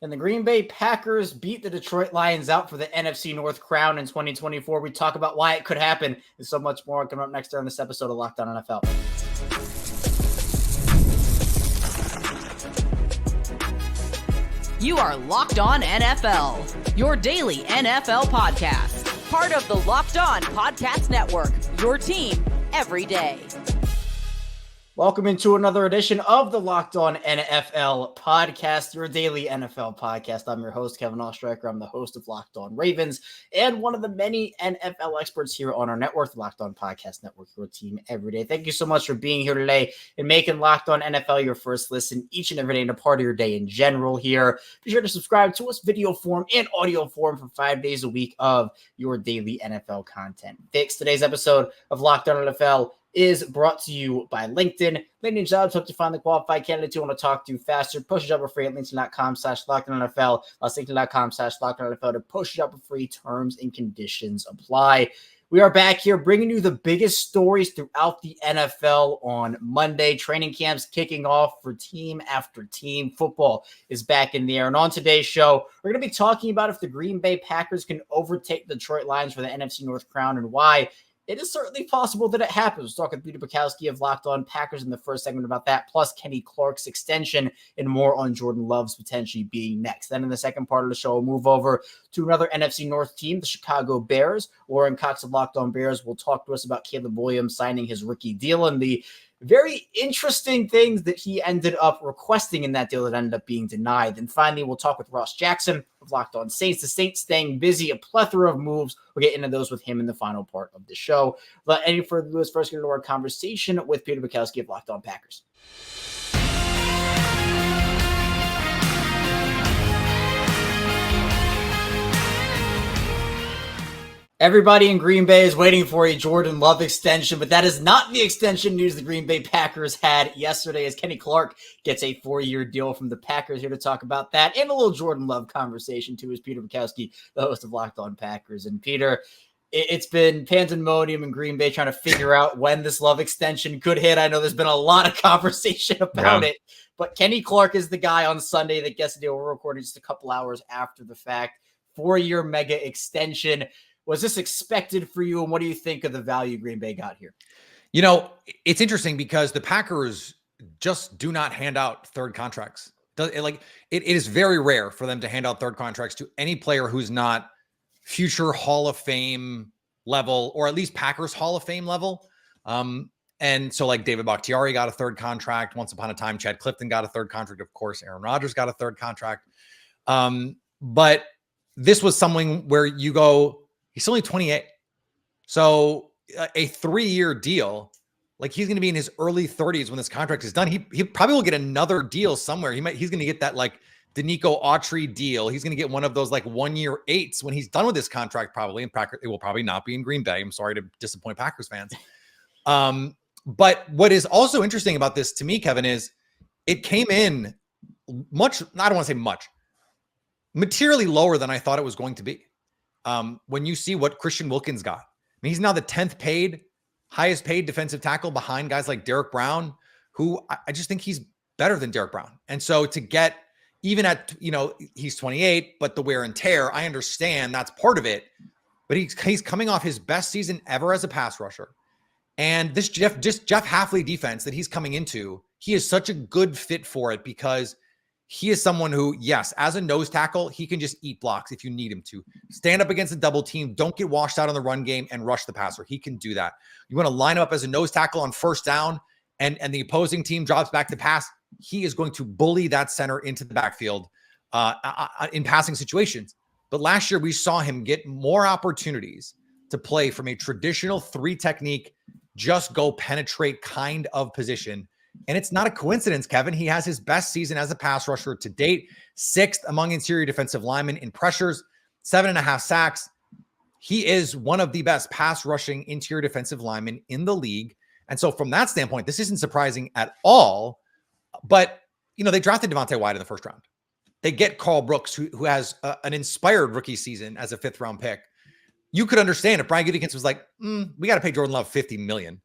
and the Green Bay Packers beat the Detroit Lions out for the NFC North crown in 2024. We talk about why it could happen and so much more coming up next during this episode of Locked On NFL. You are Locked On NFL, your daily NFL podcast. Part of the Locked On Podcast Network, your team every day. Welcome into another edition of the Locked On NFL podcast, your daily NFL podcast. I'm your host, Kevin Oestreicher. I'm the host of Locked On Ravens and one of the many NFL experts here on our network, the Locked On Podcast Network, your team every day. Thank you so much for being here today and making Locked On NFL your first listen each and every day and a part of your day in general here. Be sure to subscribe to us video form and audio form for 5 days a week of your daily NFL content. Today's episode of Locked On NFL is brought to you by LinkedIn. LinkedIn Jobs help you find the qualified candidates you want to talk to faster. Post your job for free at linkedin.com/LockedOnNFL. That's linkedin.com/LockedOnNFL to post your job for free. Terms and conditions apply. We are back here bringing you the biggest stories throughout the NFL on Monday. Training camps kicking off for team after team. Football is back in the air. And on today's show, we're going to be talking about if the Green Bay Packers can overtake the Detroit Lions for the NFC North crown and why it is certainly possible that it happens. We'll talk with Bukowski of Locked On Packers in the first segment about that, plus Kenny Clark's extension and more on Jordan Love's potentially being next. Then in the second part of the show, we'll move over to another NFC North team, the Chicago Bears. Lorin Cox of Locked On Bears will talk to us about Caleb Williams signing his rookie deal and the very interesting things that he ended up requesting in that deal that ended up being denied. And finally, we'll talk with Ross Jackson of Locked On Saints. The Saints staying busy, a plethora of moves. We'll get into those with him in the final part of the show. But any further ado, let's first get into our conversation with Peter Bukowski of Locked On Packers. Everybody in Green Bay is waiting for a Jordan Love extension, but that is not the extension news the Green Bay Packers had yesterday as Kenny Clark gets a 4-year deal from the Packers. Here to talk about that and a little Jordan Love conversation too is Peter Bukowski, the host of Locked On Packers. And Peter, it's been pandemonium in Green Bay trying to figure out when this Love extension could hit. I know there's been a lot of conversation about it, but Kenny Clark is the guy on Sunday that gets the deal. We're recording just a couple hours after the fact. 4-year mega extension. Was this expected for you, and what do you think of the value Green Bay got here? You know, it's interesting because the Packers just do not hand out third contracts. It is very rare for them to hand out third contracts to any player who's not future Hall of Fame level, or at least Packers Hall of Fame level. And so like David Bakhtiari got a third contract. Once upon a time, Chad Clifton got a third contract. Of course, Aaron Rodgers got a third contract. But this was something where you go, he's only 28. So a 3-year deal, like he's going to be in his early 30s when this contract is done. He probably will get another deal somewhere. He's going to get that like Danico Autry deal. He's going to get one of those like 1-year 8s when he's done with this contract probably. And it will probably not be in Green Bay. I'm sorry to disappoint Packers fans. But what is also interesting about this to me, Kevin, is it came in much, I don't want to say much, materially lower than I thought it was going to be. When you see what Christian Wilkins got, I mean, he's now the 10th highest paid defensive tackle behind guys like Derek Brown, who I just think he's better than Derek Brown. And so to get even at, he's 28, but the wear and tear, I understand that's part of it, but he's coming off his best season ever as a pass rusher. And this Jeff Hafley defense that he's coming into, he is such a good fit for it because he is someone who, yes, as a nose tackle, he can just eat blocks if you need him to. Stand up against a double team, don't get washed out on the run game, and rush the passer. He can do that. You want to line him up as a nose tackle on first down, and the opposing team drops back to pass, he is going to bully that center into the backfield in passing situations. But last year, we saw him get more opportunities to play from a traditional 3 technique, just go penetrate kind of position. And it's not a coincidence, Kevin. He has his best season as a pass rusher to date, 6th among interior defensive linemen in pressures, 7.5 sacks. He is one of the best pass rushing interior defensive linemen in the league. And so from that standpoint, this isn't surprising at all. But, they drafted Devontae Wyatt in the first round. They get Carl Brooks, who has an inspired rookie season as a 5th round pick. You could understand if Brian Gutekunst was like, we got to pay Jordan Love $50 million.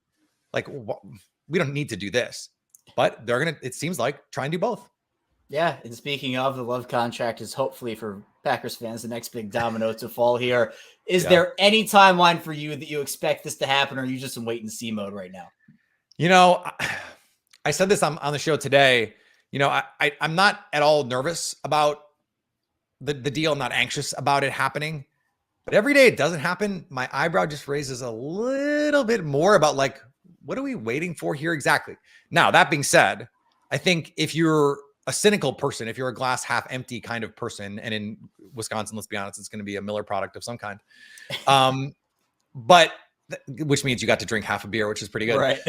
Like, we don't need to do this. But they're going to, it seems like, try and do both. Yeah, and speaking of, the Love contract is hopefully for Packers fans the next big domino to fall here. Is Yeah. there any timeline for you that you expect this to happen, or are you just in wait and see mode right now? You know, I said this on the show today. You know, I'm not at all nervous about the deal. I'm not anxious about it happening. But every day it doesn't happen, my eyebrow just raises a little bit more about like, what are we waiting for here exactly? Now, that being said, I think if you're a cynical person, if you're a glass half empty kind of person, and in Wisconsin, let's be honest, it's going to be a Miller product of some kind. But which means you got to drink half a beer, which is pretty good. Right.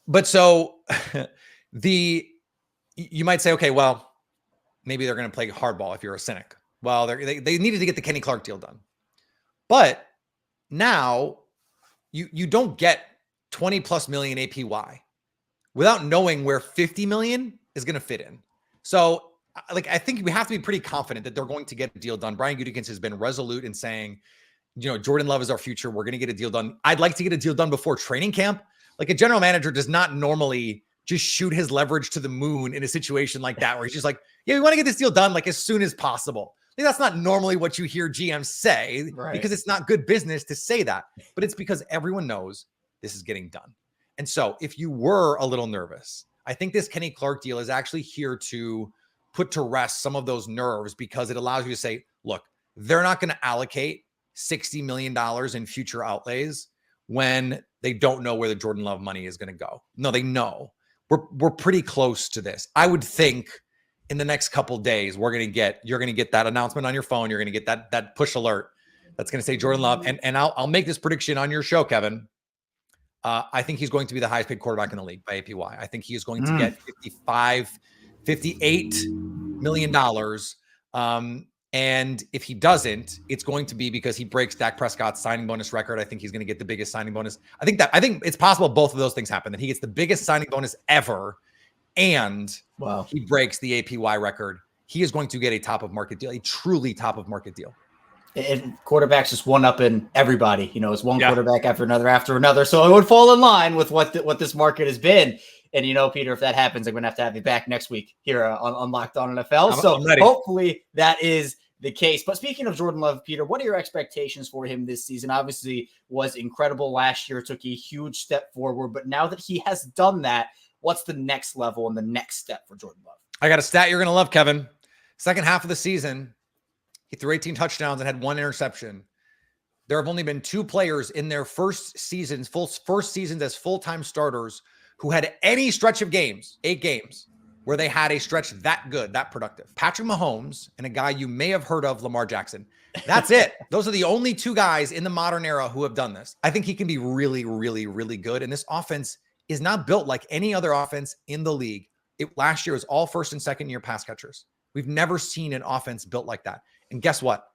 But so you might say, okay, well, maybe they're going to play hardball if you're a cynic. Well, they needed to get the Kenny Clark deal done. But now you don't get 20 plus million APY without knowing where 50 million is going to fit in. So like, I think we have to be pretty confident that they're going to get a deal done. Brian Gutekunst has been resolute in saying, you know, Jordan Love is our future. We're going to get a deal done. I'd like to get a deal done before training camp. Like, a general manager does not normally just shoot his leverage to the moon in a situation like that, where he's just like, yeah, we want to get this deal done like as soon as possible. Like, that's not normally what you hear GMs say, right? Because it's not good business to say that, but it's because everyone knows this is getting done. And so if you were a little nervous, I think this Kenny Clark deal is actually here to put to rest some of those nerves, because it allows you to say, look, they're not going to allocate $60 million in future outlays when they don't know where the Jordan Love money is going to go. No, they know. We're pretty close to this. I would think in the next couple days, you're going to get that announcement on your phone. You're going to get that push alert that's going to say Jordan Love. And I'll make this prediction on your show, Kevin. I think he's going to be the highest paid quarterback in the league by APY. I think he is going to get $58 million. And if he doesn't, it's going to be because he breaks Dak Prescott's signing bonus record. I think he's going to get the biggest signing bonus. I think it's possible both of those things happen, that he gets the biggest signing bonus ever, and he breaks the APY record. He is going to get a top of market deal, a truly top of market deal. And quarterbacks just one up in everybody. You know, it's one quarterback after another. So it would fall in line with what this market has been. And, you know, Peter, if that happens, I'm going to have you back next week here on Locked On NFL. So hopefully that is the case. But speaking of Jordan Love, Peter, what are your expectations for him this season? Obviously was incredible last year, took a huge step forward. But now that he has done that, what's the next level and the next step for Jordan Love? I got a stat you're going to love, Kevin. Second half of the season, he threw 18 touchdowns and had one interception. There have only been two players in their first seasons as full-time starters who had any stretch of games, 8 games, where they had a stretch that good, that productive. Patrick Mahomes and a guy you may have heard of, Lamar Jackson. That's it. Those are the only two guys in the modern era who have done this. I think he can be really, really, really good. And this offense is not built like any other offense in the league. Last year was all first and second year pass catchers. We've never seen an offense built like that. And guess what?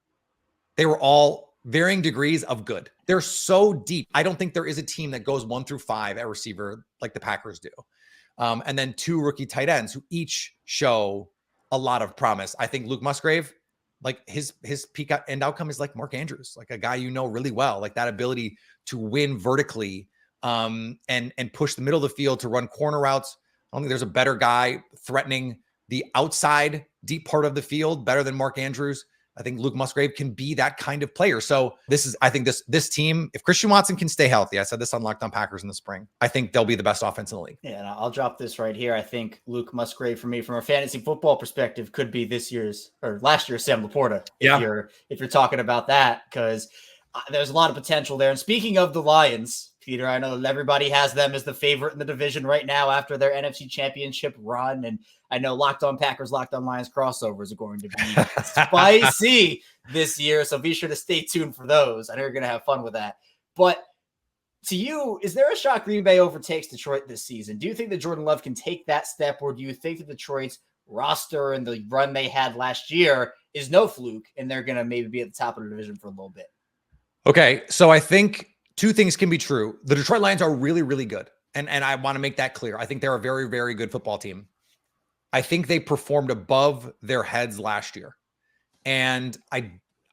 They were all varying degrees of good. They're so deep. I don't think there is a team that goes 1 through 5 at receiver like the Packers do. And then 2 rookie tight ends who each show a lot of promise. I think Luke Musgrave, like his peak end outcome is like Mark Andrews, like a guy you know really well, like that ability to win vertically and push the middle of the field, to run corner routes. I don't think there's a better guy threatening the outside deep part of the field better than Mark Andrews. I think Luke Musgrave can be that kind of player. So I think this team, if Christian Watson can stay healthy, I said this on Locked On Packers in the spring, I think they'll be the best offense in the league. Yeah, and I'll drop this right here. I think Luke Musgrave, for me, from a fantasy football perspective, could be last year's Sam Laporta. If you're talking about that, because there's a lot of potential there. And speaking of the Lions, Peter, I know everybody has them as the favorite in the division right now after their NFC Championship run. And I know Locked On Packers, Locked On Lions crossovers are going to be spicy this year. So be sure to stay tuned for those. I know you're going to have fun with that. But to you, is there a shot Green Bay overtakes Detroit this season? Do you think that Jordan Love can take that step, or do you think that Detroit's roster and the run they had last year is no fluke and they're going to maybe be at the top of the division for a little bit? Okay, so I think two things can be true. The Detroit Lions are really, really good. And I want to make that clear. I think they're a very, very good football team. I think they performed above their heads last year. And I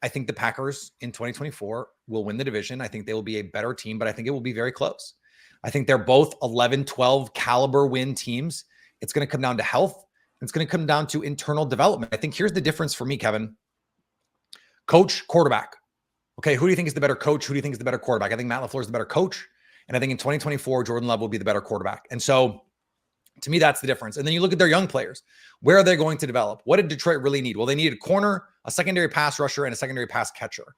think the Packers in 2024 will win the division. I think they will be a better team, but I think it will be very close. I think they're both 11-12 caliber win teams. It's going to come down to health. It's going to come down to internal development. I think here's the difference for me, Kevin. Coach, quarterback. Okay, who do you think is the better coach? Who do you think is the better quarterback? I think Matt LaFleur is the better coach. And I think in 2024, Jordan Love will be the better quarterback. And so to me, that's the difference. And then you look at their young players. Where are they going to develop? What did Detroit really need? Well, they needed a corner, a secondary pass rusher, and a secondary pass catcher.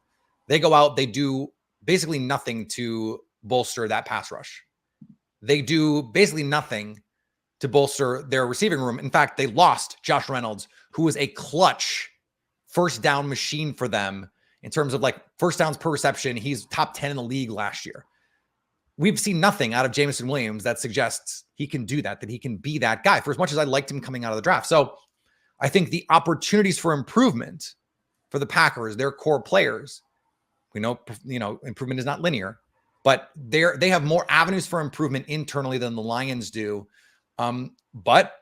They go out, they do basically nothing to bolster that pass rush. They do basically nothing to bolster their receiving room. In fact, they lost Josh Reynolds, who was a clutch first down machine for them in terms of like first downs per reception. He's top 10 in the league last year. We've seen nothing out of Jameson Williams that suggests he can do that he can be that guy, for as much as I liked him coming out of the draft. So I think the opportunities for improvement for the Packers, their core players, we know, improvement is not linear, but they have more avenues for improvement internally than the Lions do. But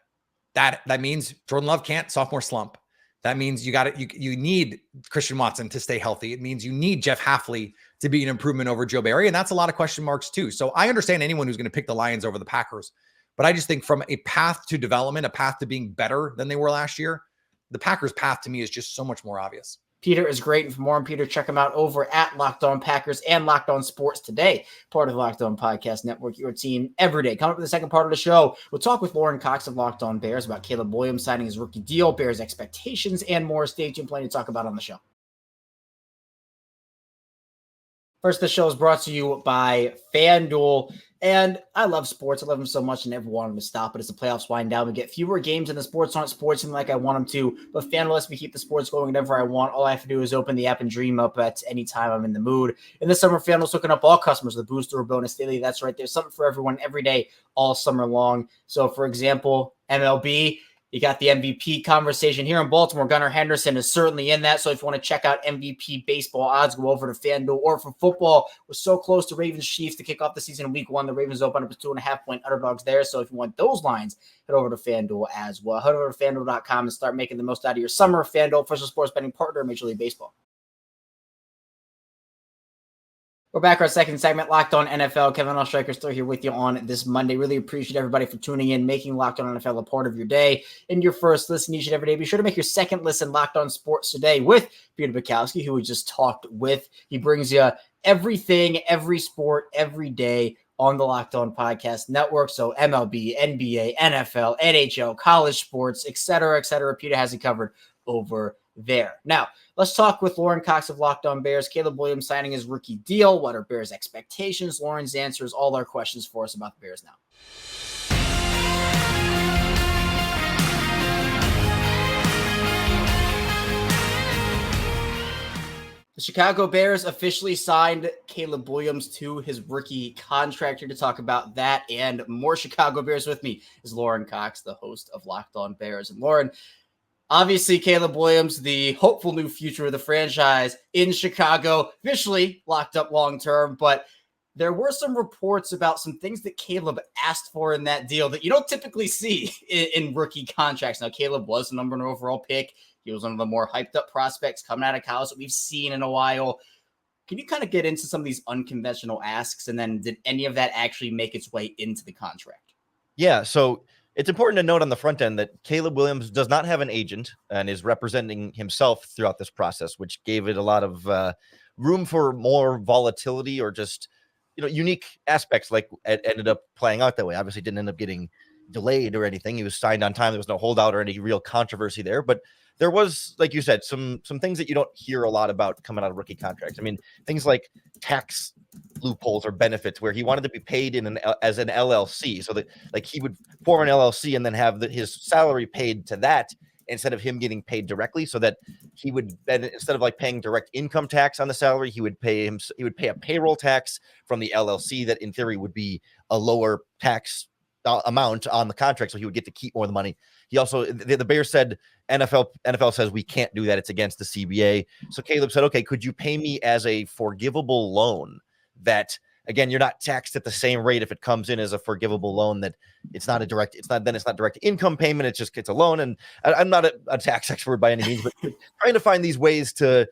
that means Jordan Love can't sophomore slump. That means you need Christian Watson to stay healthy. It means you need Jeff Hafley to be an improvement over Joe Barry. And that's a lot of question marks too. So I understand anyone who's going to pick the Lions over the Packers, but I just think from a path to development, a path to being better than they were last year, the Packers path to me is just so much more obvious. Peter is great. And for more on Peter, check him out over at Locked On Packers and Locked On Sports Today, part of the Locked On Podcast Network, your team every day. Coming up in the second part of the show, we'll talk with Lorin Cox of Locked On Bears about Caleb Williams signing his rookie deal, Bears expectations, and more. Stay tuned, plenty to talk about on the show. First, the show is brought to you by FanDuel. And I love sports. I love them so much. I never want them to stop. But as the playoffs wind down, we get fewer games and the sports aren't sportsing like I want them to. But FanDuel lets me keep the sports going whenever I want. All I have to do is open the app and dream up at any time I'm in the mood. In the summer, FanDuel's hooking up all customers with a booster or bonus daily. That's right. There's something for everyone every day, all summer long. So, for example, MLB, you got the MVP conversation here in Baltimore. Gunnar Henderson is certainly in that. So if you want to check out MVP baseball odds, go over to FanDuel. Or for football, we're so close to Ravens Chiefs to kick off the season in week 1. The Ravens open up as 2.5-point underdogs there. So if you want those lines, head over to FanDuel as well. Head over to FanDuel.com and start making the most out of your summer. FanDuel, official sports betting partner of Major League Baseball. We're back our second segment, Locked On NFL. Kevin Oestreicher still here with you on this Monday. Really appreciate everybody for tuning in, making Locked On NFL a part of your day. And your first listen each and every day. Be sure to make your second listen Locked On Sports Today with Peter Bukowski, who we just talked with. He brings you everything, every sport, every day on the Locked On Podcast Network. So MLB, NBA, NFL, NHL, college sports, et cetera, et cetera. Peter has it covered over there. Now, let's talk with Lorin Cox of Locked On Bears. Caleb Williams signing his rookie deal. What are Bears' expectations? Lorin's answers all our questions for us about the Bears now. The Chicago Bears officially signed Caleb Williams to his rookie contract. Here to talk about that and more Chicago Bears with me is Lorin Cox, the host of Locked On Bears. And Lorin, obviously, Caleb Williams, the hopeful new future of the franchise in Chicago, officially locked up long-term, but there were some reports about some things that Caleb asked for in that deal that you don't typically see in rookie contracts. Now, Caleb was the number 1 overall pick. He was one of the more hyped-up prospects coming out of college that we've seen in a while. Can you kind of get into some of these unconventional asks, and then did any of that actually make its way into the contract? Yeah, so it's important to note on the front end that Caleb Williams does not have an agent and is representing himself throughout this process, which gave it a lot of room for more volatility or just, unique aspects like it ended up playing out that way. Obviously didn't end up getting delayed or anything. He was signed on time. There was no holdout or any real controversy there, but there was, like you said, some things that you don't hear a lot about coming out of rookie contracts. I mean, things like tax loopholes or benefits where he wanted to be paid as an LLC, so that like he would form an LLC and then have his salary paid to that instead of him getting paid directly, so that he would then, instead of like paying direct income tax on the salary, he would pay a payroll tax from the LLC that in theory would be a lower tax amount on the contract, so he would get to keep more of the money. He also, the Bears said, NFL says we can't do that. It's against the CBA. So Caleb said, okay, could you pay me as a forgivable loan that, again, you're not taxed at the same rate if it comes in as a forgivable loan, that it's not direct income payment. It's a loan. And I'm not a tax expert by any means, but trying to find these ways to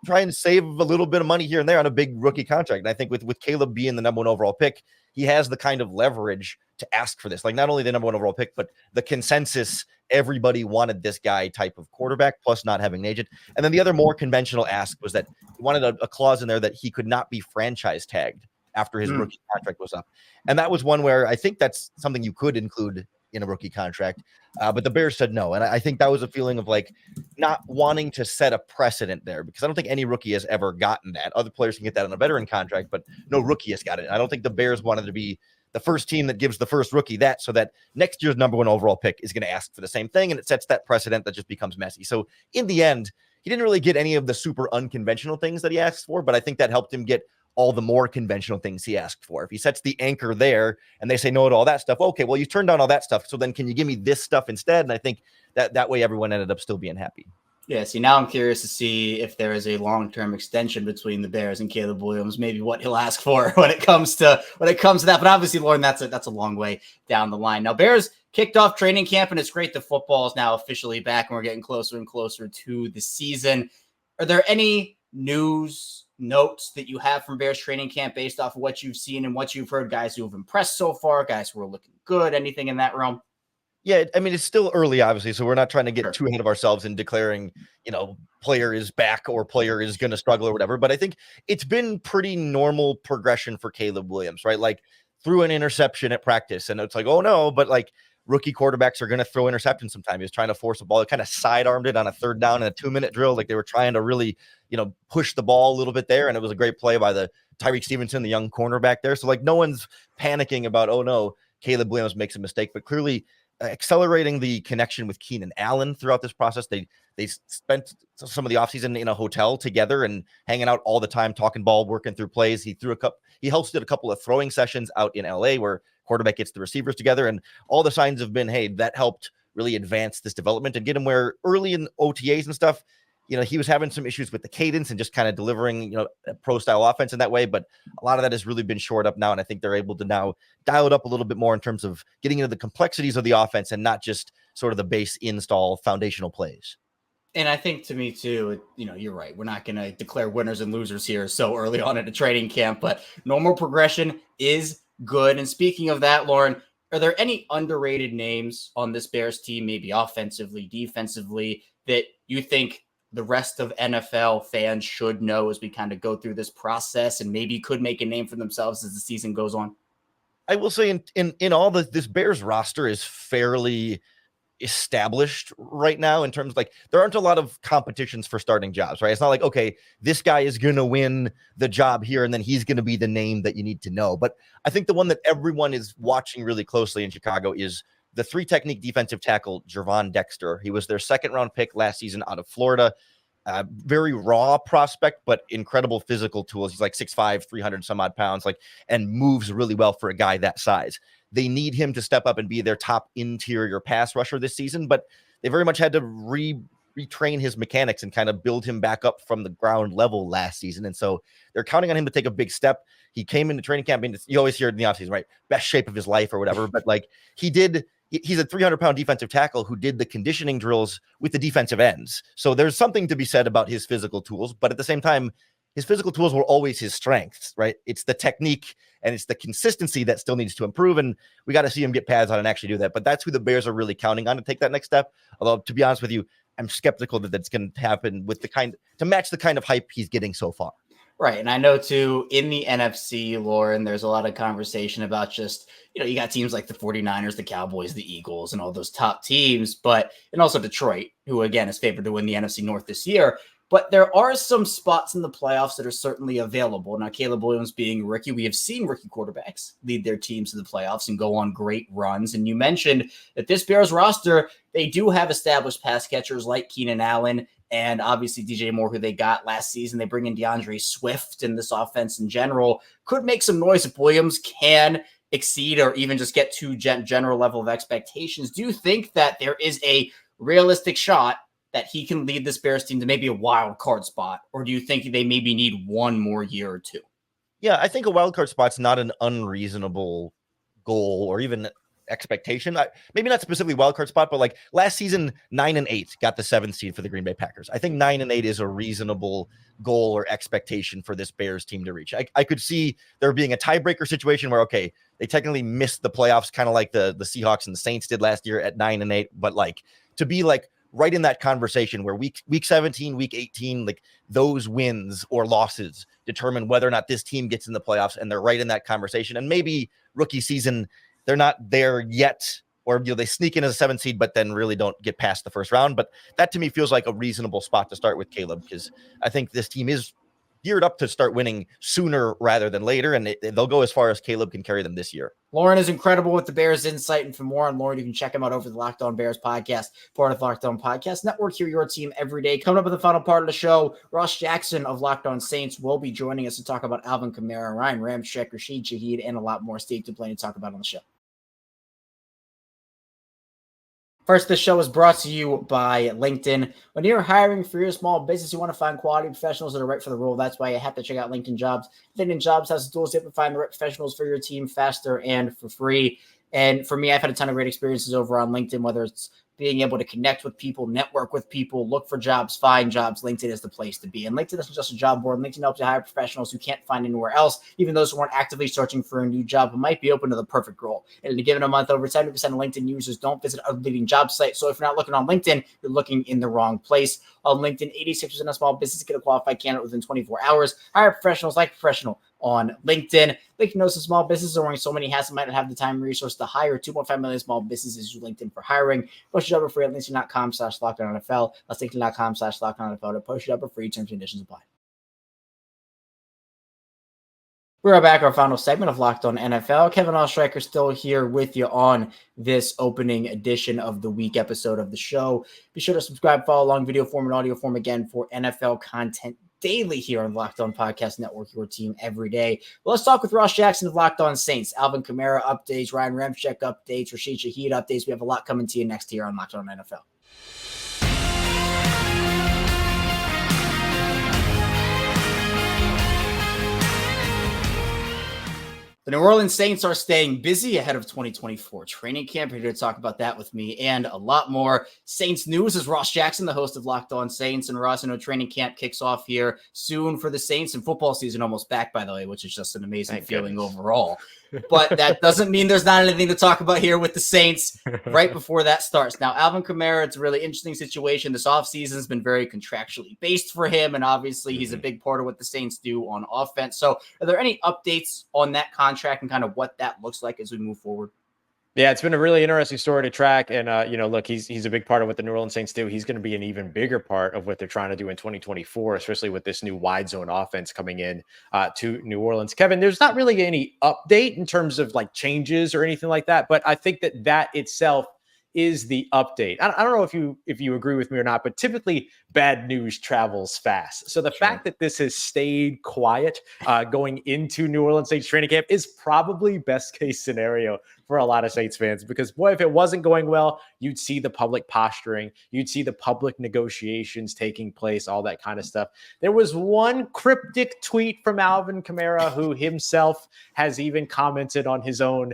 try and save a little bit of money here and there on a big rookie contract. And I think with Caleb being the number 1 overall pick, he has the kind of leverage to ask for this. Like not only the number 1 overall pick, but the consensus, everybody wanted this guy type of quarterback, plus not having an agent. And then the other more conventional ask was that he wanted a clause in there that he could not be franchise tagged after his rookie contract was up. And that was one where I think that's something you could include in a rookie contract. But the Bears said no. And I think that was a feeling of like not wanting to set a precedent there, because I don't think any rookie has ever gotten that. Other players can get that on a veteran contract, but no rookie has got it. I don't think the Bears wanted to be the first team that gives the first rookie that, so that next year's number 1 overall pick is going to ask for the same thing. And it sets that precedent that just becomes messy. So in the end, he didn't really get any of the super unconventional things that he asked for, but I think that helped him get all the more conventional things he asked for. If he sets the anchor there and they say no to all that stuff, okay, well, you turned down all that stuff, so then can you give me this stuff instead? And I think that way everyone ended up still being happy. Yeah, see, now I'm curious to see if there is a long-term extension between the Bears and Caleb Williams, maybe what he'll ask for when it comes to that. But obviously, Lorin, that's a long way down the line. Now, Bears kicked off training camp, and it's great the football is now officially back, and we're getting closer and closer to the season. Are there any notes that you have from Bears training camp based off of what you've seen and what you've heard, guys who have impressed so far, guys who are looking good, anything in that realm? Yeah, I mean, it's still early, obviously, so we're not trying to get too ahead of ourselves in declaring, player is back or player is going to struggle or whatever. But I think it's been pretty normal progression for Caleb Williams, right? Like threw an interception at practice, and it's like, oh no, but like rookie quarterbacks are going to throw interceptions sometimes. He was trying to force a ball. He kind of sidearmed it on a 3rd down in a 2-minute drill. Like they were trying to really, push the ball a little bit there. And it was a great play by the Tyreek Stevenson, the young cornerback there. So like no one's panicking about, oh no, Caleb Williams makes a mistake, but clearly accelerating the connection with Keenan Allen throughout this process. They spent some of the offseason in a hotel together and hanging out all the time, talking ball, working through plays. He hosted a couple of throwing sessions out in LA where quarterback gets the receivers together, and all the signs have been, hey, that helped really advance this development and get him where early in OTAs and stuff, he was having some issues with the cadence and just kind of delivering, a pro style offense in that way. But a lot of that has really been shored up now. And I think they're able to now dial it up a little bit more in terms of getting into the complexities of the offense and not just sort of the base install foundational plays. And I think to me too, you're right. We're not going to declare winners and losers here so early on in a training camp, but normal progression is good. And speaking of that, Lorin, are there any underrated names on this Bears team, maybe offensively, defensively, that you think the rest of NFL fans should know as we kind of go through this process and maybe could make a name for themselves as the season goes on? I will say in all this Bears roster is fairly established right now in terms of like there aren't a lot of competitions for starting jobs, right? It's not like, okay, this guy is going to win the job here and then he's going to be the name that you need to know. But I think the one that everyone is watching really closely in Chicago is the 3-technique defensive tackle, Gervon Dexter. He was their 2nd-round pick last season out of Florida. Very raw prospect, but incredible physical tools. He's like 6'5", 300 some odd pounds, and moves really well for a guy that size. They need him to step up and be their top interior pass rusher this season, but they very much had to retrain his mechanics and kind of build him back up from the ground level last season. And so they're counting on him to take a big step. He came into training camp, and you always hear it in the offseason, right? Best shape of his life or whatever. But like he's a 300-pound defensive tackle who did the conditioning drills with the defensive ends. So there's something to be said about his physical tools, but at the same time, his physical tools were always his strengths, right? It's the technique and it's the consistency that still needs to improve. And we got to see him get pads on and actually do that. But that's who the Bears are really counting on to take that next step. Although, to be honest with you, I'm skeptical that that's going to happen with to match the kind of hype he's getting so far. Right. And I know too, in the NFC, Lorin, there's a lot of conversation about just, you got teams like the 49ers, the Cowboys, the Eagles, and all those top teams, and also Detroit, who again is favored to win the NFC North this year. But there are some spots in the playoffs that are certainly available. Now, Caleb Williams being rookie, we have seen rookie quarterbacks lead their teams to the playoffs and go on great runs. And you mentioned that this Bears roster, they do have established pass catchers like Keenan Allen and obviously DJ Moore, who they got last season. They bring in DeAndre Swift, and this offense in general could make some noise if Williams can exceed or even just get to general level of expectations. Do you think that there is a realistic shot that he can lead this Bears team to maybe a wild card spot? Or do you think they maybe need one more year or two? Yeah, I think a wild card spot's not an unreasonable goal or even expectation. Maybe not specifically wild card spot, but like last season, 9-8 got the 7th seed for the Green Bay Packers. I think 9-8 is a reasonable goal or expectation for this Bears team to reach. I could see there being a tiebreaker situation where, okay, they technically missed the playoffs, kind of like the Seahawks and the Saints did last year at 9-8, but like to be like right in that conversation where week 17, week 18, like those wins or losses determine whether or not this team gets in the playoffs, and they're right in that conversation. And maybe rookie season, they're not there yet, or they sneak in as a 7th seed, but then really don't get past the first round. But that to me feels like a reasonable spot to start with Caleb, because I think this team is geared up to start winning sooner rather than later, and they'll go as far as Caleb can carry them this year. Lorin is incredible with the Bears insight, and for more on Lorin, you can check him out over the Locked On Bears podcast, part of the Locked On Podcast Network. Here, your team every day. Coming up in the final part of the show, Ross Jackson of Locked On Saints will be joining us to talk about Alvin Kamara, Ryan Ramczyk, Rashid Shaheed, and a lot more. Stay tuned, plenty to talk about on the show. First, this show is brought to you by LinkedIn. When you're hiring for your small business, you want to find quality professionals that are right for the role. That's why you have to check out LinkedIn Jobs. LinkedIn Jobs has the tools to find the right professionals for your team faster and for free. And for me, I've had a ton of great experiences over on LinkedIn, whether it's being able to connect with people, network with people, look for jobs, find jobs. LinkedIn is the place to be. And LinkedIn isn't just a job board. LinkedIn helps you hire professionals who can't find anywhere else, even those who aren't actively searching for a new job but might be open to the perfect role. And in a given month, over 70% of LinkedIn users don't visit other leading job sites. So if you're not looking on LinkedIn, you're looking in the wrong place. On LinkedIn, 86% of small businesses get a qualified candidate within 24 hours. Hire professionals like professional on LinkedIn. LinkedIn knows some small businesses are wearing so many hats and might not have the time and resource to hire. 2.5 million small businesses use LinkedIn for hiring. Post your job for free at linkedin.com/LockedOnNFL. That's linkedin.com/LockedOnNFL to post your job for free. Terms and conditions apply. We're back, our final segment of Locked On NFL. Kevin Ostreicher still here with you on this opening edition of the week episode of the show. Be sure to subscribe, follow along, video form and audio form again for NFL content daily here on Locked On Podcast Network, your team every day. Well, let's talk with Ross Jackson of Locked On Saints. Alvin Kamara updates, Ryan Ramczyk updates, Rashid Shaheed updates. We have a lot coming to you next year on Locked On NFL. The New Orleans Saints are staying busy ahead of 2024 training camp. Here to talk about that with me and a lot more Saints news is Ross Jackson, the host of Locked On Saints. And Ross, I know training camp kicks off here soon for the Saints, and football season almost back, by the way, which is just an amazing feeling overall. But that doesn't mean there's not anything to talk about here with the Saints right before that starts. Now, Alvin Kamara, it's a really interesting situation. This offseason has been very contractually based for him, and obviously he's a big part of what the Saints do on offense. So are there any updates on that contract and kind of what that looks like as we move forward? Yeah, it's been a really interesting story to track. And, look, he's a big part of what the New Orleans Saints do. He's going to be an even bigger part of what they're trying to do in 2024, especially with this new wide zone offense coming in to New Orleans. Kevin, there's not really any update in terms of like changes or anything like that, but I think that itself is the update. I don't know if you agree with me or not, but typically bad news travels fast. So the fact that this has stayed quiet going into New Orleans Saints training camp is probably best case scenario for a lot of Saints fans, because boy, if it wasn't going well, you'd see the public posturing, you'd see the public negotiations taking place, all that kind of stuff. There was one cryptic tweet from Alvin Kamara, who himself has even commented on his own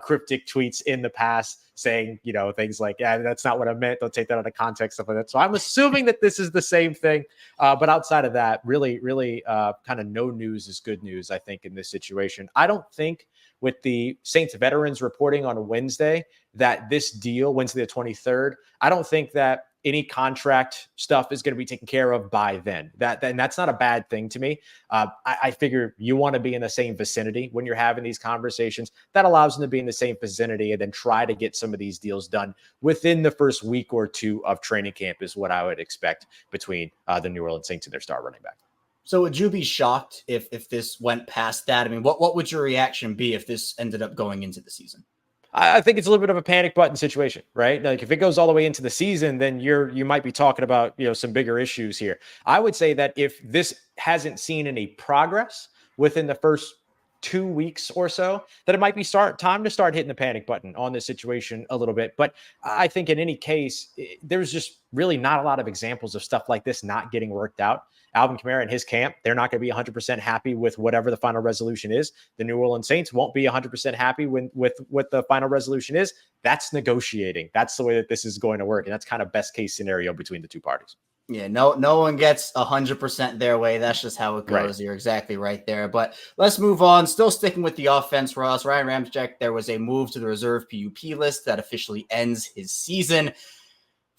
cryptic tweets in the past, saying, things like, yeah, that's not what I meant. Don't take that out of context, stuff like that. So I'm assuming that this is the same thing. But outside of that, really kind of no news is good news, I think, in this situation. I don't think with the Saints veterans reporting on Wednesday that this deal, Wednesday the 23rd, I don't think that any contract stuff is going to be taken care of by then. That's not a bad thing to me. I figure you want to be in the same vicinity when you're having these conversations. That allows them to be in the same vicinity and then try to get some of these deals done within the first week or two of training camp is what I would expect between the New Orleans Saints and their star running back. So would you be shocked if this went past that? I mean, what would your reaction be if this ended up going into the season? I think it's a little bit of a panic button situation, right? Like if it goes all the way into the season, then you might be talking about, some bigger issues here. I would say that if this hasn't seen any progress within the first 2 weeks or so, that it might be time to start hitting the panic button on this situation a little bit. But I think in any case, there's just really not a lot of examples of stuff like this not getting worked out. Alvin Kamara and his camp, they're not going to be 100% happy with whatever the final resolution is. The New Orleans Saints won't be 100% happy with what the final resolution is. That's negotiating. That's the way that this is going to work. And that's kind of best case scenario between the two parties. Yeah, no one gets 100% their way. That's just how it goes. Right. You're exactly right there. But let's move on. Still sticking with the offense, Ross. Ryan Ramczyk, there was a move to the reserve PUP list that officially ends his season.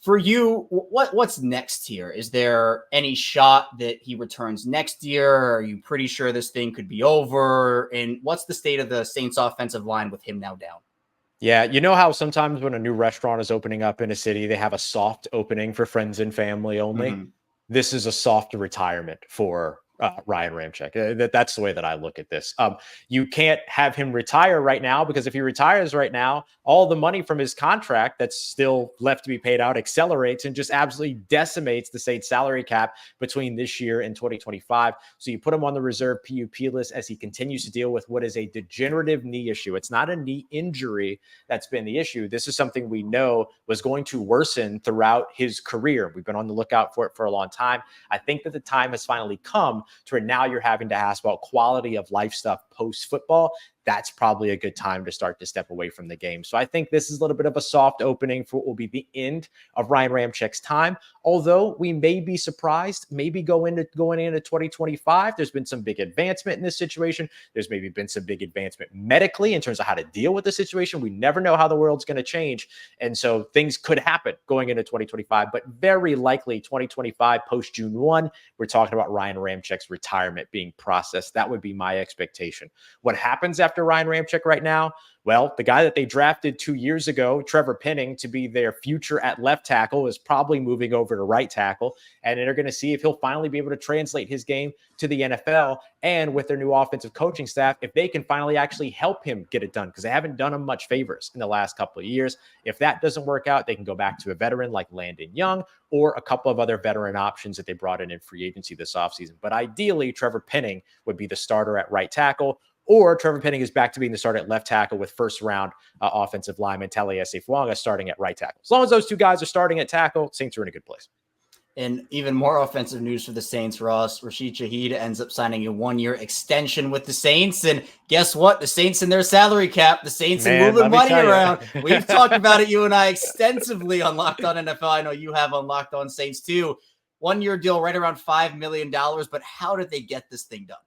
For you, what's next here? Is there any shot that he returns next year? Are you pretty sure this thing could be over? And what's the state of the Saints offensive line with him now down? Yeah, you know how sometimes when a new restaurant is opening up in a city, they have a soft opening for friends and family only? Mm-hmm. This is a soft retirement for Ryan Ramczyk. That's the way that I look at this. You can't have him retire right now, because if he retires right now, all the money from his contract that's still left to be paid out accelerates and just absolutely decimates the Saints salary cap between this year and 2025. So you put him on the reserve PUP list as he continues to deal with what is a degenerative knee issue. It's not a knee injury that's been the issue. This is something we know was going to worsen throughout his career. We've been on the lookout for it for a long time. I think that the time has finally come to where now you're having to ask about quality of life stuff post football. That's probably a good time to start to step away from the game. So I think this is a little bit of a soft opening for what will be the end of Ryan Ramczyk's time. Although we may be surprised, maybe going into 2025, there's been some big advancement in this situation. There's maybe been some big advancement medically in terms of how to deal with the situation. We never know how the world's going to change. And so things could happen going into 2025, but very likely 2025 post June 1, we're talking about Ryan Ramczyk's retirement being processed. That would be my expectation. What happens after Ryan Ramczyk right now? Well, the guy that they drafted 2 years ago, Trevor Penning, to be their future at left tackle, is probably moving over to right tackle. And they're going to see if he'll finally be able to translate his game to the NFL. And with their new offensive coaching staff, if they can finally actually help him get it done, because they haven't done him much favors in the last couple of years. If that doesn't work out, they can go back to a veteran like Landon Young or a couple of other veteran options that they brought in free agency this offseason. But ideally, Trevor Penning would be the starter at right tackle, or Trevor Penning is back to being the starter at left tackle with first-round offensive lineman Taliesin Fuanga starting at right tackle. As long as those two guys are starting at tackle, Saints are in a good place. And even more offensive news for the Saints, Ross. Rashid Shaheed ends up signing a 1-year extension with the Saints. And guess what? The Saints and their salary cap, the Saints are moving money around. We've talked about it, you and I, extensively on Locked On NFL. I know you have on Locked On Saints too. 1-year deal right around $5 million. But how did they get this thing done?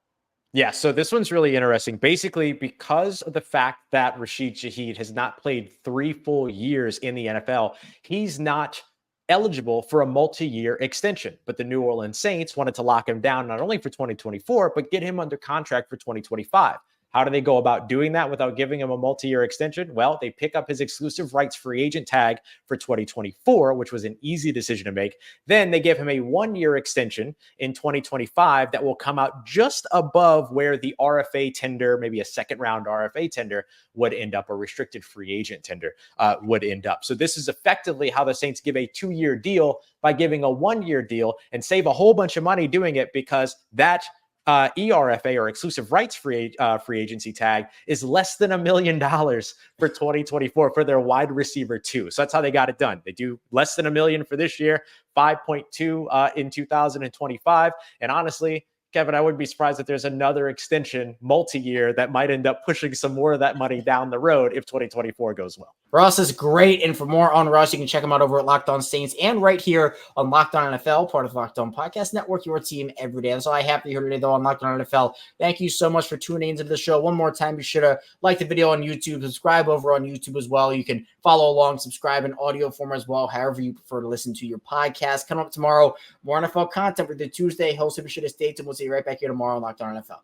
Yeah, so this one's really interesting. Basically, because of the fact that Rashid Shaheed has not played 3 full years in the NFL, he's not eligible for a multi-year extension. But the New Orleans Saints wanted to lock him down not only for 2024, but get him under contract for 2025. How do they go about doing that without giving him a multi-year extension? Well, they pick up his exclusive rights free agent tag for 2024, which was an easy decision to make. Then they give him a 1-year extension in 2025 that will come out just above where the RFA tender, maybe a second-round RFA tender, would end up, a restricted free agent tender would end up. So this is effectively how the Saints give a 2-year deal by giving a 1-year deal and save a whole bunch of money doing it, because that ERFA, or exclusive rights free agency tag, is less than $1 million for 2024 for their wide receiver too. So that's how they got it done. They do less than $1 million for this year, 5.2 in 2025. And honestly, Kevin, I wouldn't be surprised if there's another extension multi-year that might end up pushing some more of that money down the road if 2024 goes well. Ross is great. And for more on Ross, you can check him out over at Locked On Saints and right here on Locked On NFL, part of Locked On Podcast Network, your team every day. That's all I have for you here today, though, on Locked On NFL. Thank you so much for tuning into the show. One more time, be sure to like the video on YouTube, subscribe over on YouTube as well. You can follow along, subscribe in audio form as well, however you prefer to listen to your podcast. Coming up tomorrow, more NFL content for the Tuesday. Host, be sure to stay tuned. We'll see you right back here tomorrow on Locked On NFL.